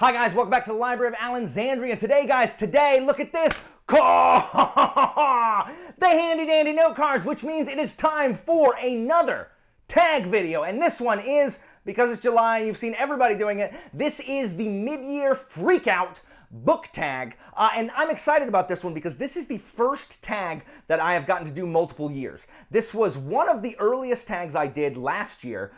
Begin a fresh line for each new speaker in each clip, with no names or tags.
Hi guys, welcome back to the Library of Alexandria. Today guys, look at this. The handy dandy note cards, which means it is time for another tag video. And this one is, because it's July and you've seen everybody doing it, this is the Mid-Year Freakout book tag. And I'm excited about this one because this is the first tag that I have gotten to do multiple years. This was one of the earliest tags I did last year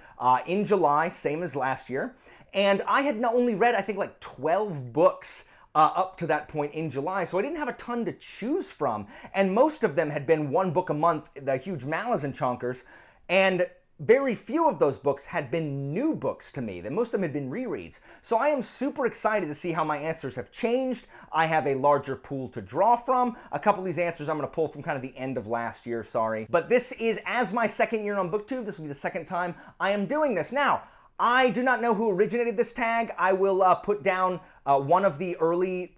in July, same as last year. And I had not only read, I think, like 12 books up to that point in July, so I didn't have a ton to choose from. And most of them had been one book a month, the huge Malazan chonkers, and very few of those books had been new books to me. Most of them had been rereads. So I am super excited to see how my answers have changed. I have a larger pool to draw from. A couple of these answers I'm going to pull from kind of the end of last year, sorry. But this is, as my second year on BookTube, this will be the second time I am doing this. Now, I do not know who originated this tag. I will put down one of the early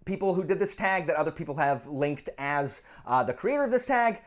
people who did this tag that other people have linked as the creator of this tag.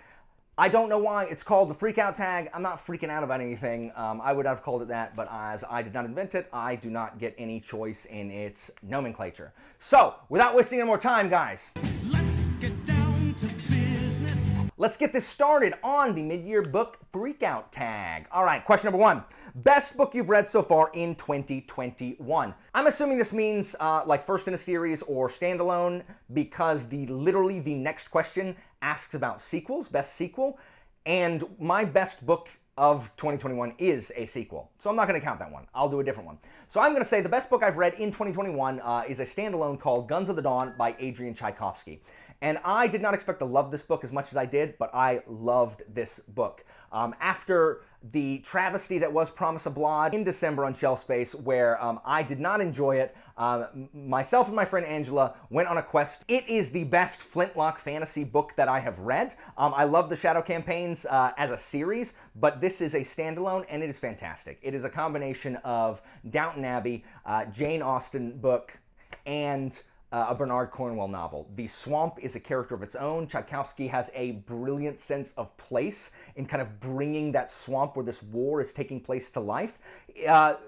I don't know why it's called the Freakout Tag. I'm not freaking out about anything. I would have called it that, but as I did not invent it, I do not get any choice in its nomenclature. So, without wasting any more time, guys, let's get down to business. Let's get this started on the Mid-Year Book Freakout Tag. All right, question number one. Best book you've read so far in 2021. I'm assuming this means like first in a series or standalone, because literally the next question asks about sequels, best sequel, and my best book of 2021 is a sequel. So I'm not going to count that one. I'll do a different one. So I'm going to say the best book I've read in 2021 is a standalone called Guns of the Dawn by Adrian Tchaikovsky. And I did not expect to love this book as much as I did, but I loved this book. After the travesty that was Promise of Blood in December on Shelf Space, where I did not enjoy it, myself and my friend Angela went on a quest. It is the best flintlock fantasy book that I have read. I love the Shadow Campaigns as a series, but this is a standalone and it is fantastic. It is a combination of Downton Abbey, Jane Austen book, and a Bernard Cornwell novel. The swamp is a character of its own. Tchaikovsky has a brilliant sense of place in kind of bringing that swamp where this war is taking place to life.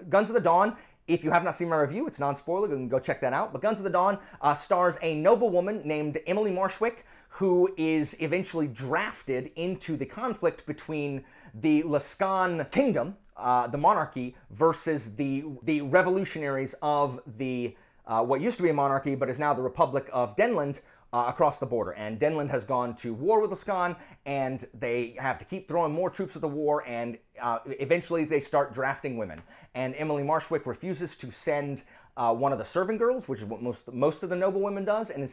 Guns of the Dawn, if you have not seen my review, it's non-spoiler, you can go check that out. But Guns of the Dawn stars a noblewoman named Emily Marshwick, who is eventually drafted into the conflict between the Lascan kingdom, the monarchy, versus the revolutionaries of the what used to be a monarchy, but is now the Republic of Denland across the border. And Denland has gone to war with Lascan, and they have to keep throwing more troops at the war, and eventually they start drafting women. And Emily Marshwick refuses to send one of the serving girls, which is what most of the noble women does, and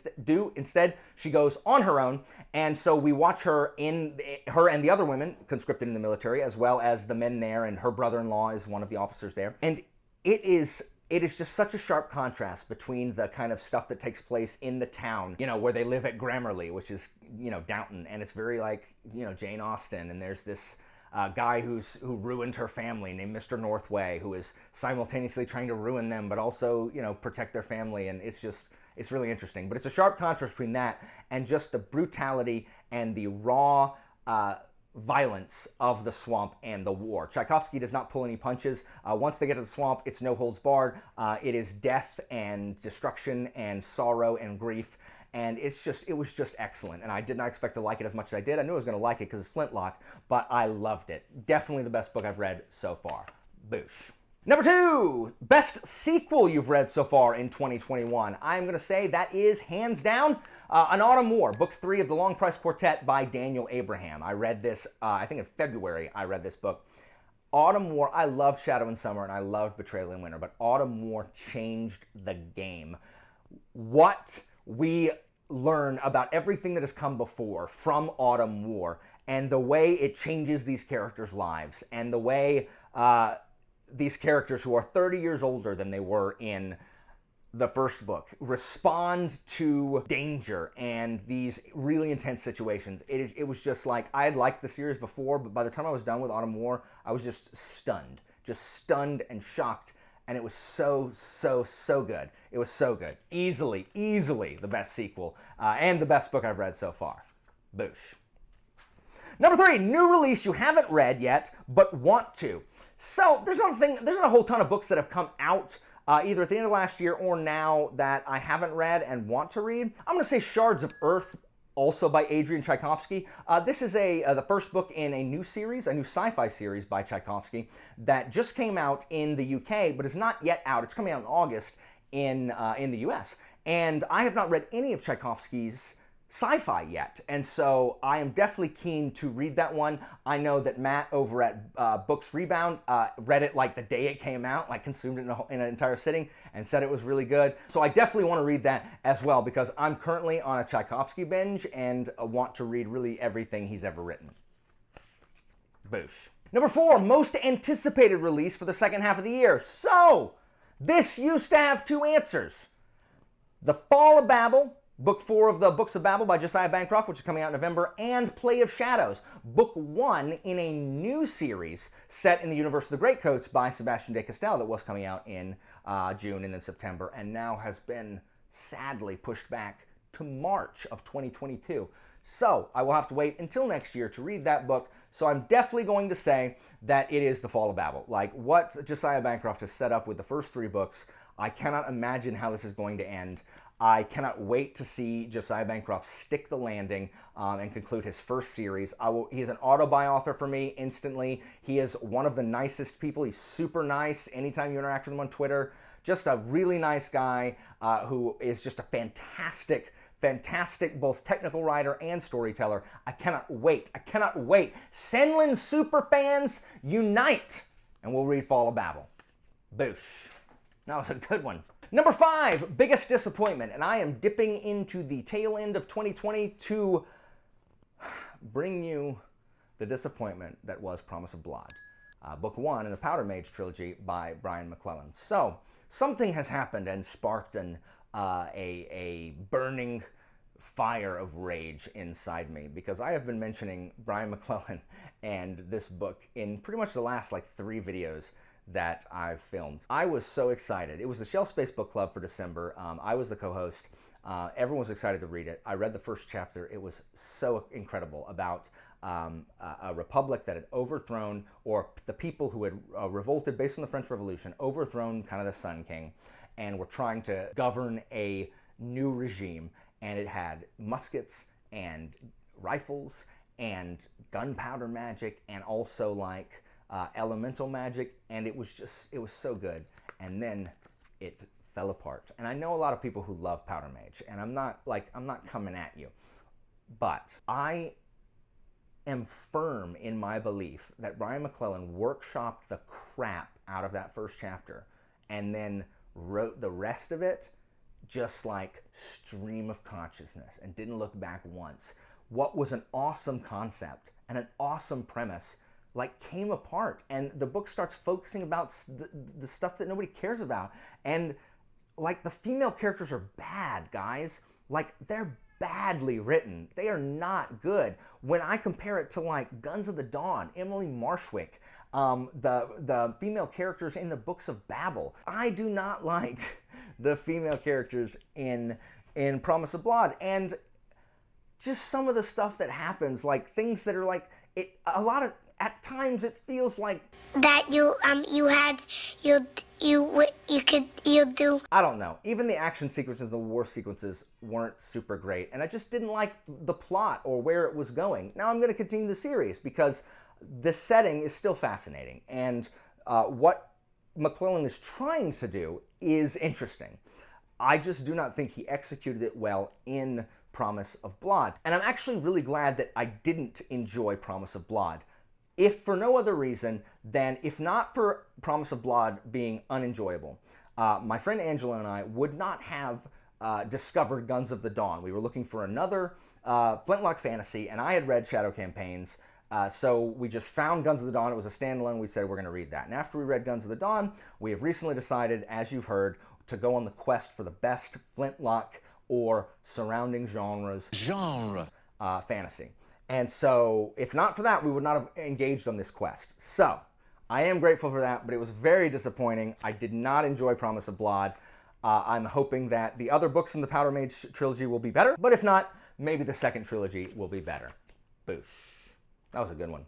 instead she goes on her own. And so we watch her and the other women conscripted in the military, as well as the men there, and her brother-in-law is one of the officers there. And it is just such a sharp contrast between the kind of stuff that takes place in the town, you know, where they live at Grammarly, which is, you know, Downton, and it's very like, you know, Jane Austen, and there's this guy who ruined her family named Mr. Northway, who is simultaneously trying to ruin them, but also, you know, protect their family, and it's really interesting. But it's a sharp contrast between that and just the brutality and the raw violence of the swamp and the war. Tchaikovsky does not pull any punches. Once they get to the swamp, it's no holds barred. It is death and destruction and sorrow and grief, and it was just excellent. And I did not expect to like it as much as I did. I knew I was going to like it because it's flintlock, but I loved it. Definitely the best book I've read so far. Boosh. Number two, best sequel you've read so far in 2021. I'm going to say that is, hands down, An Autumn War, book 3 of the Long Price Quartet by Daniel Abraham. I read this, I think in February, I read this book. Autumn War, I loved Shadow and Summer, and I loved Betrayal in Winter, but Autumn War changed the game. What we learn about everything that has come before from Autumn War, and the way it changes these characters' lives, and the way these characters who are 30 years older than they were in the first book respond to danger and these really intense situations. It was just like, I had liked the series before, but by the time I was done with Autumn War, I was just stunned and shocked, and it was so good. It was so good. Easily the best sequel, and the best book I've read so far. Boosh. Number 3, new release you haven't read yet, but want to. So there's not a whole ton of books that have come out either at the end of last year or now that I haven't read and want to read. I'm going to say Shards of Earth, also by Adrian Tchaikovsky. This is the first book in a new series, a new sci-fi series by Tchaikovsky that just came out in the UK, but is not yet out. It's coming out in August in the US. And I have not read any of Tchaikovsky's sci-fi yet, and so I am definitely keen to read that one. I know that Matt over at Books Rebound read it like the day it came out, like consumed it in an entire sitting, and said it was really good. So I definitely want to read that as well, because I'm currently on a Tchaikovsky binge and want to read really everything he's ever written. Boosh. Number 4, most anticipated release for the second half of the year. So, this used to have 2 answers. The Fall of Babel, Book 4 of the Books of Babel by Josiah Bancroft, which is coming out in November, and Play of Shadows, Book 1 in a new series set in the universe of the Greatcoats by Sebastian de Castell that was coming out in June and then September, and now has been sadly pushed back to March of 2022. So I will have to wait until next year to read that book, so I'm definitely going to say that it is The Fall of Babel. Like, what Josiah Bancroft has set up with the first 3 books, I cannot imagine how this is going to end. I cannot wait to see Josiah Bancroft stick the landing and conclude his first series. He is an auto-buy author for me instantly. He is one of the nicest people. He's super nice anytime you interact with him on Twitter. Just a really nice guy who is just a fantastic both technical writer and storyteller. I cannot wait. I cannot wait. Senlin superfans, unite! And we'll read Fall of Babel. Boosh. That was a good one. Number 5, biggest disappointment, and I am dipping into the tail end of 2020 to bring you the disappointment that was Promise of Blood, Book 1 in the Powder Mage trilogy by Brian McClellan. So, something has happened and sparked a burning fire of rage inside me, because I have been mentioning Brian McClellan and this book in pretty much the last 3 videos that I've filmed. I was so excited. It was the Shelf Space Book Club for December. I was the co-host. Everyone was excited to read it. I read the first chapter. It was so incredible about a republic that had overthrown, or the people who had revolted based on the French Revolution, overthrown kind of the Sun King, and were trying to govern a new regime. And it had muskets and rifles and gunpowder magic and also elemental magic, and it was so good. And then it fell apart. And I know a lot of people who love Powder Mage, and I'm not coming at you, but I am firm in my belief that Brian McClellan workshopped the crap out of that first chapter and then wrote the rest of it just like stream of consciousness and didn't look back once. What was an awesome concept and an awesome premise came apart, and the book starts focusing about the stuff that nobody cares about. And the female characters are bad, guys. They're badly written. They are not good. When I compare it to Guns of the Dawn, Emily Marshwick, the female characters in the Books of Babel, I do not like the female characters in Promise of Blood. And just some of the stuff that happens, things that are at times it feels like
that you do.
I don't know. Even the action sequences, the war sequences weren't super great, and I just didn't like the plot or where it was going. Now I'm going to continue the series because the setting is still fascinating, and what McClellan is trying to do is interesting. I just do not think he executed it well in Promise of Blood, and I'm actually really glad that I didn't enjoy Promise of Blood. If for no other reason than, if not for Promise of Blood being unenjoyable, my friend Angela and I would not have discovered Guns of the Dawn. We were looking for another Flintlock fantasy, and I had read Shadow Campaigns, so we just found Guns of the Dawn. It was a standalone. We said we're going to read that. And after we read Guns of the Dawn, we have recently decided, as you've heard, to go on the quest for the best Flintlock or surrounding genres fantasy. And so, if not for that, we would not have engaged on this quest. So, I am grateful for that, but it was very disappointing. I did not enjoy Promise of Blood. I'm hoping that the other books in the Powder Mage trilogy will be better, but if not, maybe the second trilogy will be better. Boosh. That was a good one.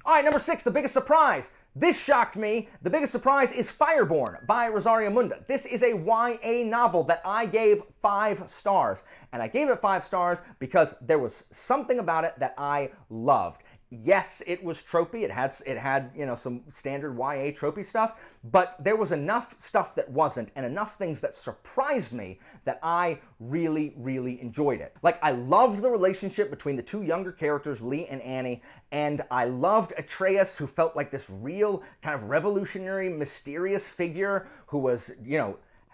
All right, number 6, the biggest surprise. This shocked me. The biggest surprise is Fireborn by Rosario Munda. This is a YA novel that I gave 5 stars. And I gave it 5 stars because there was something about it that I loved. Yes, it was tropey. It had some standard YA tropey stuff, but there was enough stuff that wasn't, and enough things that surprised me that I really, really enjoyed it. Like, I loved the relationship between the 2 younger characters, Lee and Annie, and I loved Atreus, who felt like this real kind of revolutionary, mysterious figure who was,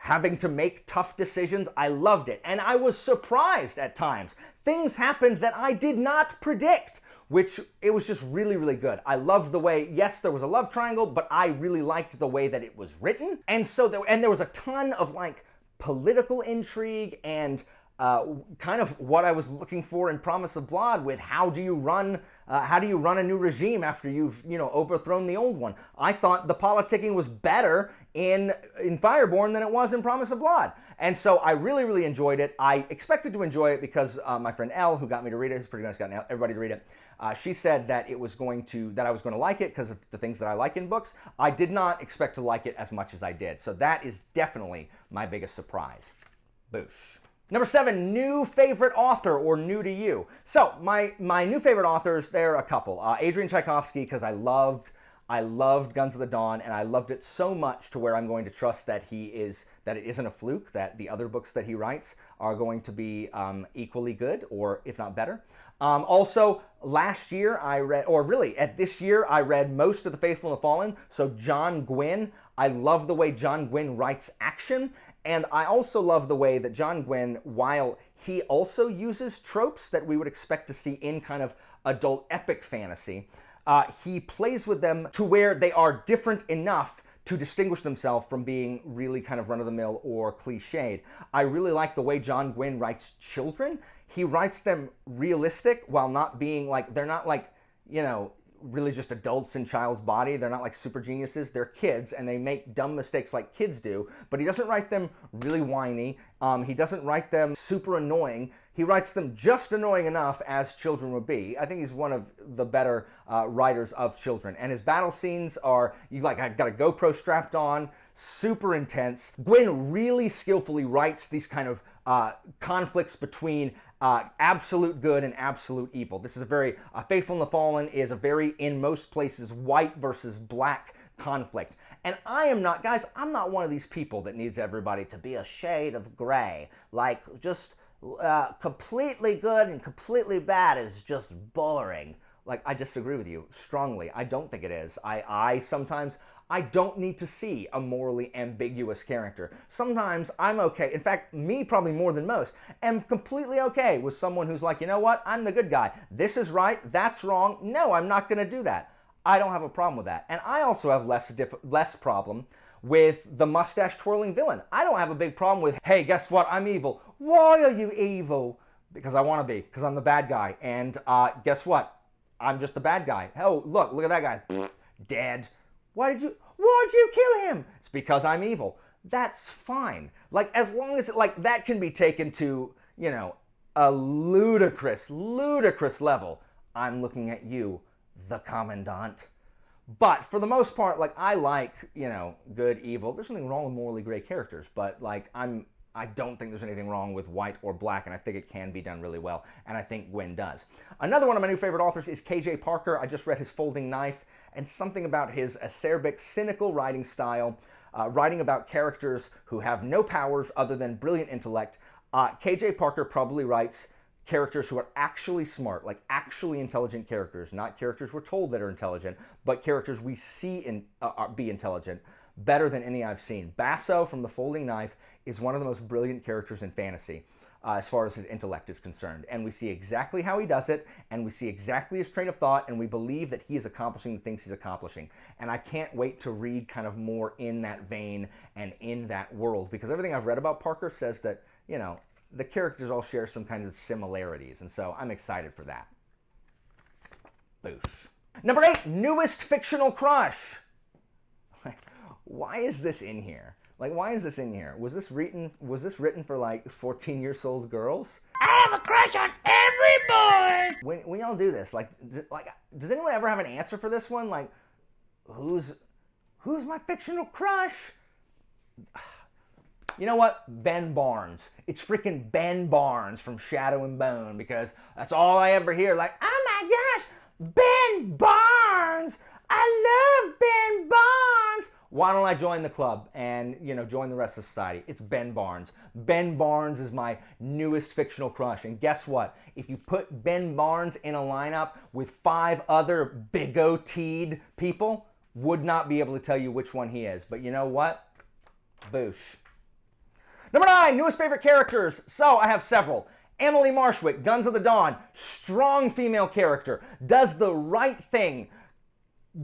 having to make tough decisions. I loved it, and I was surprised at times. Things happened that I did not predict, which it was just really, really good. I loved the way, yes, there was a love triangle, but I really liked the way that it was written. And so there was a ton of like political intrigue and kind of what I was looking for in Promise of Blood with how do you run a new regime after you've overthrown the old one. I thought the politicking was better in Fireborn than it was in Promise of Blood. And so I really, really enjoyed it. I expected to enjoy it because my friend Elle, who got me to read it, who's pretty much gotten everybody to read it, she said that I was going to like it because of the things that I like in books. I did not expect to like it as much as I did. So that is definitely my biggest surprise. Boosh. Number 7, new favorite author or new to you. So my new favorite authors, there are a couple. Adrian Tchaikovsky, because I loved Guns of the Dawn, and I loved it so much to where I'm going to trust that it isn't a fluke, that the other books that he writes are going to be equally good, or if not better. Also, last year this year I read most of The Faithful and the Fallen, so John Gwynne. I love the way John Gwynne writes action, and I also love the way that John Gwynne, while he also uses tropes that we would expect to see in kind of adult epic fantasy, he plays with them to where they are different enough to distinguish themselves from being really kind of run-of-the-mill or cliched. I really like the way John Gwynne writes children. He writes them realistic while not being like, they're not like, really just adults in child's body. They're not like super geniuses. They're kids, and they make dumb mistakes like kids do, but he doesn't write them really whiny. He doesn't write them super annoying. He writes them just annoying enough as children would be. I think he's one of the better writers of children. And his battle scenes are, I've got a GoPro strapped on, super intense. Gwynne really skillfully writes these kind of conflicts between absolute good and absolute evil. This is Faithful and the Fallen is a very, in most places, white versus black conflict. And I'm not one of these people that needs everybody to be a shade of gray. Like, just completely good and completely bad is just boring. Like, I disagree with you strongly. I don't think it is. I don't need to see a morally ambiguous character. Sometimes I'm okay. In fact, me probably more than most, am completely okay with someone who's like, you know what? I'm the good guy. This is right. That's wrong. No, I'm not going to do that. I don't have a problem with that. And I also have less problem with the mustache-twirling villain. I don't have a big problem with, hey, guess what? I'm evil. Why are you evil? Because I want to be. Because I'm the bad guy. And guess what? I'm just the bad guy. Oh, look at that guy. Pfft, dead. Why'd you kill him? It's because I'm evil. That's fine. Like, as long as that can be taken to, a ludicrous level. I'm looking at you, the Commandant. But for the most part, I like, good, evil. There's nothing wrong with morally gray characters, but I don't think there's anything wrong with white or black, and I think it can be done really well, and I think Gwynne does. Another one of my new favorite authors is K.J. Parker. I just read his Folding Knife, and something about his acerbic, cynical writing style, writing about characters who have no powers other than brilliant intellect. K.J. Parker probably writes characters who are actually smart, like actually intelligent characters, not characters we're told that are intelligent, but characters we see be intelligent, better than any I've seen. Basso from The Folding Knife is one of the most brilliant characters in fantasy as far as his intellect is concerned. And we see exactly how he does it, and we see exactly his train of thought, and we believe that he is accomplishing the things he's accomplishing. And I can't wait to read kind of more in that vein and in that world, because everything I've read about Parker says that, the characters all share some kind of similarities, and so I'm excited for that. Boosh. Number 8, newest fictional crush. Why is this in here? Why is this in here? Was this written for 14-year-old girls?
I have a crush on every boy.
When y'all do this, like, does anyone ever have an answer for this one? Like, who's my fictional crush? You know what? Ben Barnes. It's freaking Ben Barnes from Shadow and Bone, because that's all I ever hear. Like, oh my gosh, Ben Barnes! I love Ben Barnes! Why don't I join the club and, join the rest of society? It's Ben Barnes. Ben Barnes is my newest fictional crush. And guess what? If you put Ben Barnes in a lineup with 5 other big-o-teed people, would not be able to tell you which one he is. But you know what? Boosh. Number 9, newest favorite characters. So I have several. Emily Marshwick, Guns of the Dawn, strong female character, does the right thing,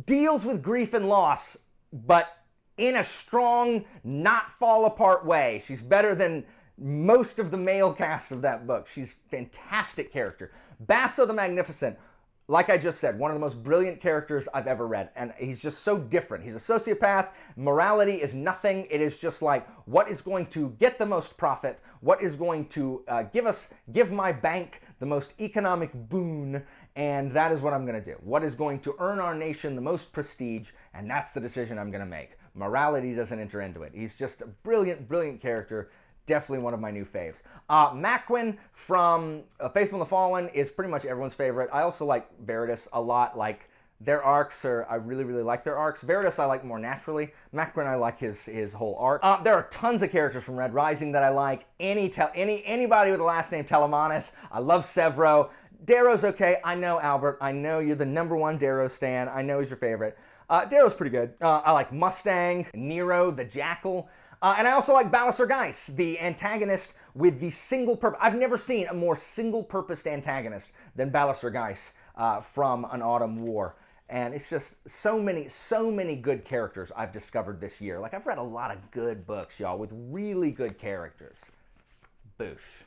deals with grief and loss, but in a strong, not fall apart way. She's better than most of the male cast of that book. She's a fantastic character. Basso the Magnificent, like I just said, one of the most brilliant characters I've ever read, and he's just so different. He's a sociopath. Morality is nothing. It is just like, what is going to get the most profit? What is going to give my bank the most economic boon? And that is what I'm going to do. What is going to earn our nation the most prestige? And that's the decision I'm going to make. Morality doesn't enter into it. He's just a brilliant, brilliant character. Definitely one of my new faves. Macquin from Faithful and the Fallen is pretty much everyone's favorite. I also like Veritas a lot. Like, their arcs I really, really like their arcs. Veritas I like more naturally. Macquin I like his whole arc. There are tons of characters from Red Rising that I like. Anybody with the last name Telemanis. I love Severo. Darrow's okay. I know, Albert. I know you're the #1 Darrow stan. I know he's your favorite. Darrow's pretty good. I like Mustang, Nero, the Jackal. And I also like Balasar Geis, the antagonist with the single purpose. I've never seen a more single-purposed antagonist than Balasar Geis from An Autumn War. And it's just so many good characters I've discovered this year. Like, I've read a lot of good books, y'all, with really good characters. Boosh.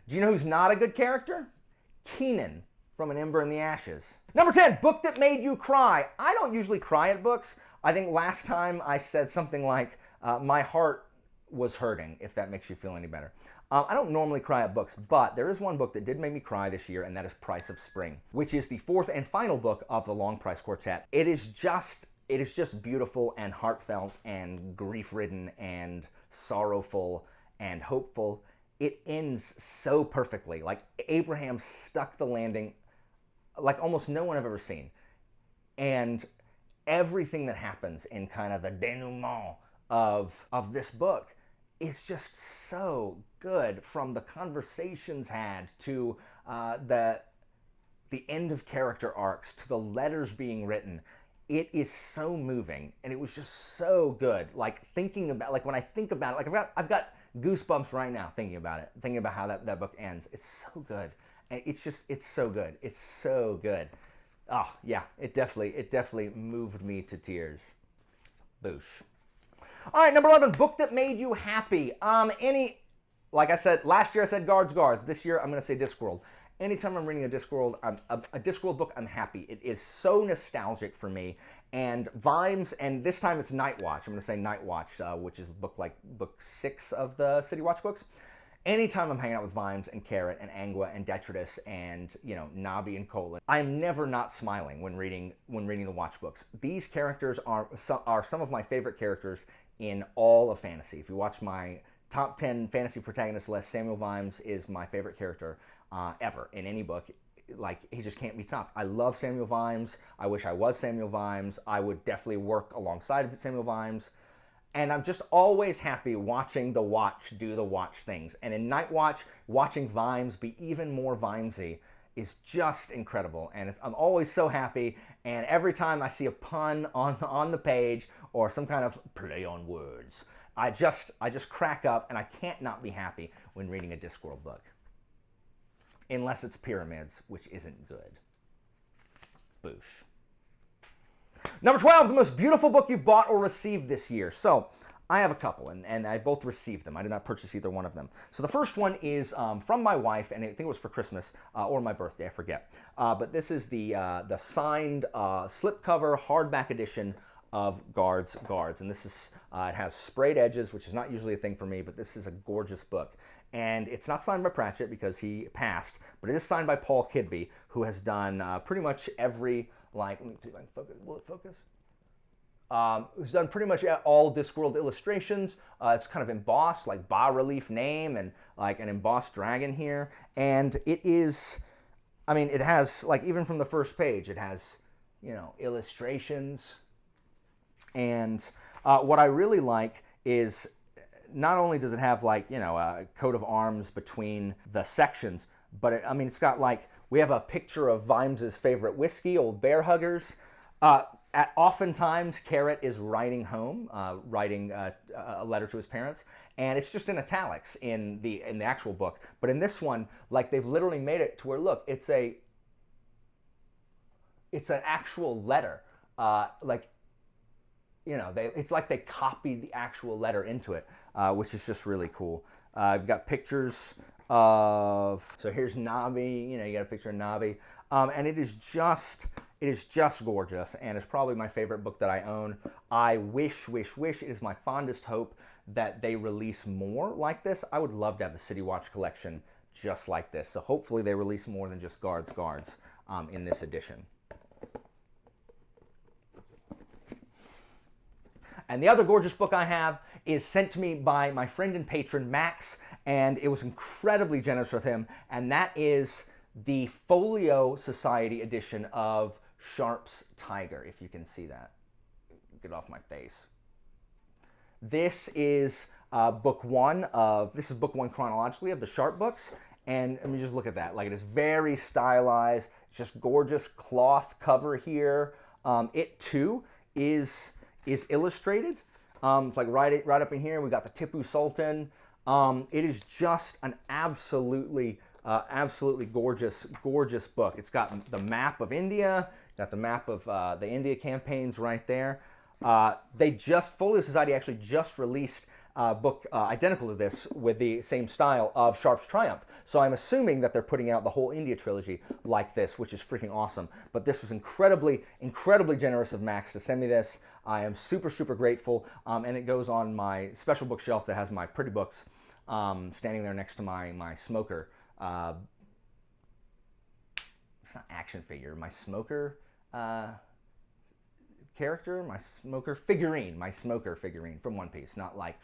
Do you know who's not a good character? Keenan from An Ember in the Ashes. Number 10, book that made you cry. I don't usually cry at books. I think last time I said something like, my heart was hurting, if that makes you feel any better. I don't normally cry at books, but there is one book that did make me cry this year, and that is Price of Spring, which is the 4th and final book of the Long Price Quartet. It is just beautiful and heartfelt and grief-ridden and sorrowful and hopeful. It ends so perfectly. Like, Abraham stuck the landing like almost no one I've ever seen. And everything that happens in kind of the denouement of this book is just so good, from the conversations had to the end of character arcs to the letters being written. It is so moving, and it was just so good. Like, thinking about, like, when I think about it, like, I've got goosebumps right now thinking about it, thinking about how that book ends. It's so good, and it's so good. It's so good. Oh yeah, it definitely moved me to tears. Boosh. All right, number 11, book that made you happy. Like I said, last year I said Guards. This year I'm going to say Discworld. Anytime I'm reading a Discworld, a Discworld book, I'm happy. It is so nostalgic for me. And Vimes, and this time it's Night Watch. I'm going to say Night Watch, which is book 6 of the City Watch books. Anytime I'm hanging out with Vimes and Carrot and Angua and Detritus and, Nabi and Colin, I'm never not smiling when reading the Watch books. These characters are some of my favorite characters in all of fantasy. If you watch my top 10 fantasy protagonist list, Samuel Vimes is my favorite character ever in any book. Like, he just can't be topped. I love Samuel Vimes. I wish I was Samuel Vimes. I would definitely work alongside Samuel Vimes. And I'm just always happy watching the Watch do the Watch things. And in Night Watch, watching Vimes be even more Vimesy is just incredible. And I'm always so happy. And every time I see a pun on the page or some kind of play on words, I just crack up, and I can't not be happy when reading a Discworld book. Unless it's Pyramids, which isn't good. Boosh. Number 12, the most beautiful book you've bought or received this year. So, I have a couple, and I both received them. I did not purchase either one of them. So the first one is from my wife, and I think it was for Christmas or my birthday, I forget. But this is the signed slipcover hardback edition of Guards. And this is, it has sprayed edges, which is not usually a thing for me, but this is a gorgeous book. And it's not signed by Pratchett because he passed, but it is signed by Paul Kidby, who has done pretty much every, like, let me see if I can focus, will it focus? Who's done pretty much all Discworld illustrations. It's kind of embossed, like bas-relief name and like an embossed dragon here. And it is, I mean, it has, like, even from the first page, it has, you know, illustrations. And what I really like is not only does it have, like, you know, a coat of arms between the sections, but I mean, it's got, like, we have a picture of Vimes's favorite whiskey, Old Bear Huggers. Oftentimes, Carrot is writing home, writing a letter to his parents, and it's just in italics in the actual book. But in this one, like, they've literally made it to where, look, it's an actual letter. Like, you know, it's like they copied the actual letter into it, which is just really cool. I've got pictures of, so here's Navi. You know, you got a picture of Navi, and it is just gorgeous, and it's probably my favorite book that I own. I wish, it is my fondest hope that they release more like this. I would love to have the City Watch collection just like this. So hopefully they release more than just Guards in this edition. And the other gorgeous book I have is sent to me by my friend and patron, Max, and it was incredibly generous of him, and that is the Folio Society edition of Sharpe's Tiger, if you can see that. Get off my face. This is book one chronologically of the Sharpe books, and I mean, just look at that. Like, it is very stylized, just gorgeous cloth cover here. It too is illustrated. It's like right up in here. We got the Tipu Sultan. It is just an absolutely gorgeous book. It's got the map of India, got the map of the India campaigns right there. Folio Society actually just released a book identical to this with the same style of Sharpe's Triumph. So I'm assuming that they're putting out the whole India trilogy like this, which is freaking awesome. But this was incredibly generous of Max to send me this. I am super grateful, and it goes on my special bookshelf that has my pretty books standing there next to my smoker. It's not action figure, my smoker character, my smoker figurine from One Piece. Not like,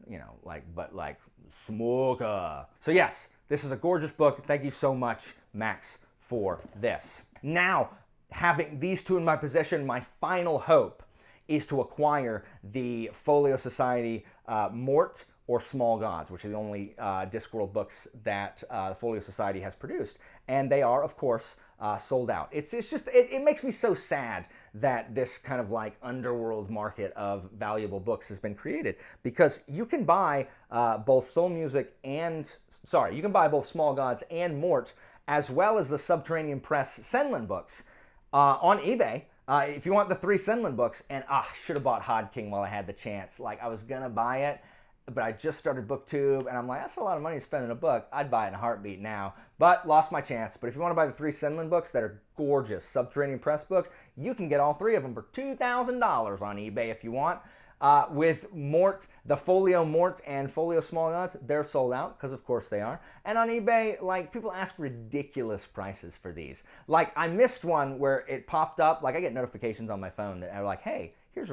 you know, like, but like smoker. So yes, this is a gorgeous book. Thank you so much, Max, for this. Now, having these two in my possession, my final hope is to acquire the Folio Society Mort or Small Gods, which are the only Discworld books that the Folio Society has produced. And they are, of course, sold out. It makes me so sad that this kind of like underworld market of valuable books has been created, because you can buy both Small Gods and Mort, as well as the Subterranean Press Senlin books on eBay. If you want the 3 Senlin books, and I should have bought Hod King while I had the chance. Like, I was gonna buy it, but I just started BookTube, and I'm like, that's a lot of money to spend on a book. I'd buy it in a heartbeat now, but lost my chance. But if you want to buy the 3 Senlin books that are gorgeous Subterranean Press books, you can get all 3 of them for $2,000 on eBay if you want. With Mort, the Folio Mort and Folio Small Gods, they're sold out, because of course they are. And on eBay, like, people ask ridiculous prices for these. Like, I missed one where it popped up, like, I get notifications on my phone that are like, hey, here's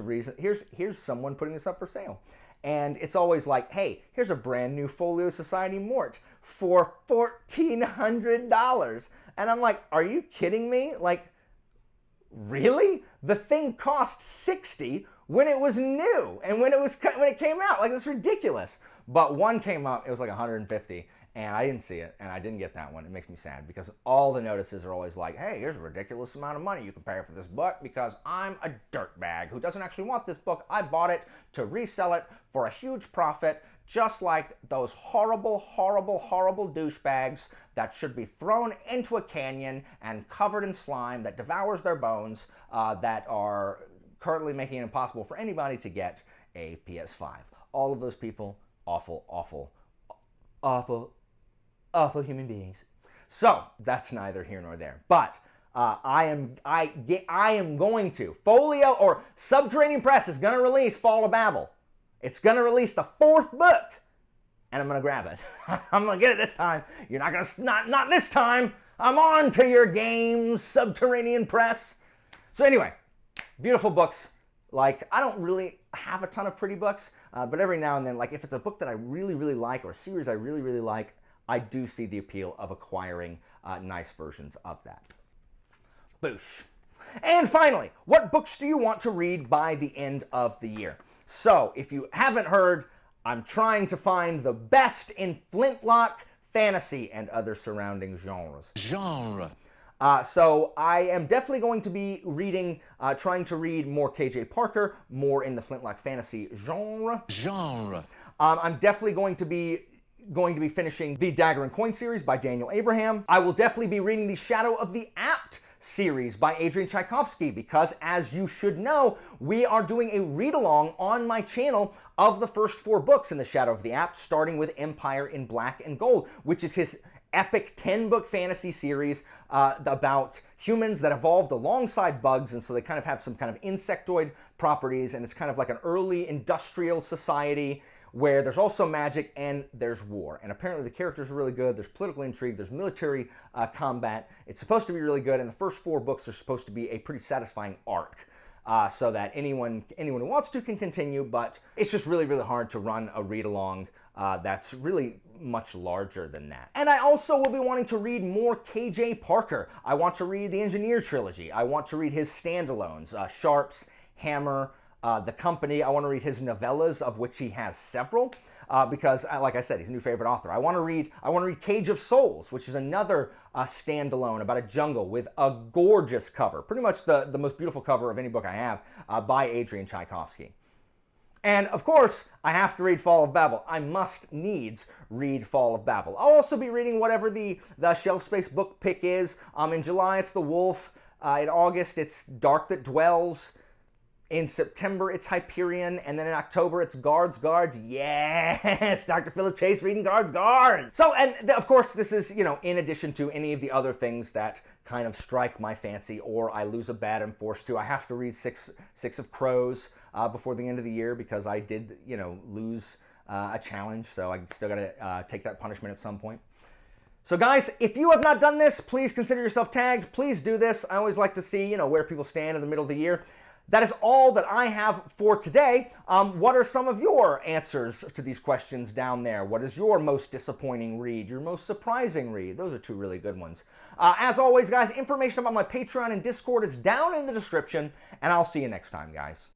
someone putting this up for sale. And it's always like, hey, here's a brand new Folio Society Mort for $1,400. And I'm like, are you kidding me? Like, really? The thing cost $60 when it was new and when it came out. Like, that's ridiculous. But one came out, it was like $150, and I didn't see it, and I didn't get that one. It makes me sad, because all the notices are always like, hey, here's a ridiculous amount of money you can pay for this book because I'm a dirtbag who doesn't actually want this book. I bought it to resell it for a huge profit, just like those horrible douchebags that should be thrown into a canyon and covered in slime that devours their bones, that are currently making it impossible for anybody to get a PS5. All of those people, awful human beings. So, that's neither here nor there. But I am going to. Folio or Subterranean Press is going to release Fall of Babel. It's going to release the 4th book, and I'm going to grab it. I'm going to get it this time. You're not going to, not this time. I'm on to your games, Subterranean Press. So anyway, beautiful books. Like, I don't really have a ton of pretty books, but every now and then, like if it's a book that I really, really like or a series I really, really like, I do see the appeal of acquiring nice versions of that. Boosh. And finally, what books do you want to read by the end of the year? So, if you haven't heard, I'm trying to find the best in flintlock, fantasy, and other surrounding genres. So I am definitely going to be reading, trying to read more K.J. Parker, more in the flintlock fantasy genre. I'm definitely going to be finishing the Dagger and Coin series by Daniel Abraham. I will definitely be reading the Shadow of the Apt series by Adrian Tchaikovsky because, as you should know, we are doing a read-along on my channel of the first 4 books in the Shadow of the Apt, starting with Empire in Black and Gold, which is his epic 10-book fantasy series about humans that evolved alongside bugs, and so they kind of have some kind of insectoid properties, and it's kind of like an early industrial society where there's also magic and there's war. And apparently the characters are really good. There's political intrigue. There's military combat. It's supposed to be really good, and the first 4 books are supposed to be a pretty satisfying arc. So that anyone who wants to can continue, but it's just really, really hard to run a read-along that's really much larger than that. And I also will be wanting to read more K.J. Parker. I want to read the Engineer trilogy. I want to read his standalones, Sharps, Hammer, The Company. I want to read his novellas, of which he has several, because, like I said, he's a new favorite author. I want to read Cage of Souls, which is another standalone about a jungle with a gorgeous cover, pretty much the most beautiful cover of any book I have, by Adrian Tchaikovsky. And of course, I have to read Fall of Babel. I must needs read Fall of Babel. I'll also be reading whatever the shelf space book pick is. In July, it's The Wolf. In August, it's Dark That Dwells. In September, it's Hyperion, and then in October, it's Guards. Yes, Dr. Philip Chase reading Guards. So, and of course, this is, in addition to any of the other things that kind of strike my fancy, or I lose a bet, I'm forced to. I have to read Six of Crows before the end of the year because I did, lose a challenge, so I still gotta take that punishment at some point. So guys, if you have not done this, please consider yourself tagged. Please do this. I always like to see, where people stand in the middle of the year. That is all that I have for today. What are some of your answers to these questions down there? What is your most disappointing read? Your most surprising read? Those are 2 really good ones. As always, guys, information about my Patreon and Discord is down in the description, and I'll see you next time, guys.